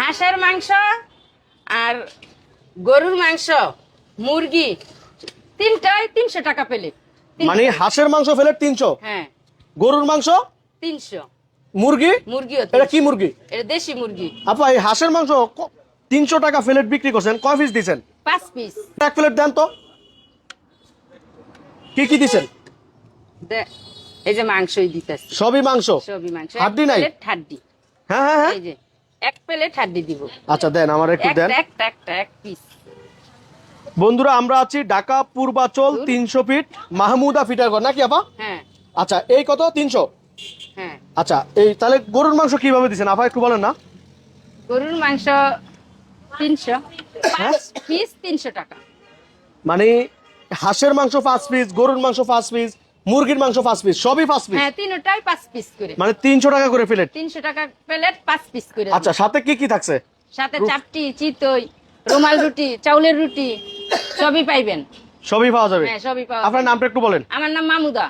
হাঁসের মাংস আর গরুর মাংস, মুরগি তিনটাই 300 টাকা প্লেট। মানে হাঁসের মাংস প্লেট 300, হ্যাঁ গরুর মাংস 300, মুরগি, মুরগিও এটা কি 300 মুরগি? এটা দেশি মুরগি। আপা এই হাঁসের মাংস 300 টাকা প্লেট বিক্রি করছেন, কয় পিস দিছেন? 5 পিস। এক প্লেট দেন তো, কি কি দিছেন? এই যে মাংসই দিতেছি, সবই মাংস, সবই মাংস। হাড্ডি নাই? হাড্ডি, হ্যাঁ হ্যাঁ হ্যাঁ। এই যে এক প্লেট হাড্ডি দিব। আচ্ছা দেন, আমার একটু দেন। এক পিস। বন্ধুরা আমরা আছি ঢাকা পূর্বাচল 300 ফিট মাহমুদা ফিটারঘর নাকি আপা? হ্যাঁ আচ্ছা এই কত 300? হ্যাঁ। আচ্ছা এই তাহলে গরুর মাংস কিভাবে দিছেন আপা একটু বলেন না? গরুর মাংস 300, 5 পিস 300 টাকা। মানে হাঁসের মাংস 5 পিস, গরুর মাংস 5 পিস, মুরগির মাংস 5 পিস, সবই 5 পিস। হ্যাঁ তিনটাই 5 পিস করে, মানে 300 টাকা করে প্লেট। 300 টাকা প্লেট 5 পিস করে। আচ্ছা সাথে কি কি থাকছে? সাথে চাপটি, চিতই, রুমাল রুটি, চাউলের রুটি সবই পাইবেন। সবই পাওয়া যাবে। হ্যাঁ সবই পাওয়া আপনার যায়। নামটা একটু বলেন। আমার নাম মামুদা।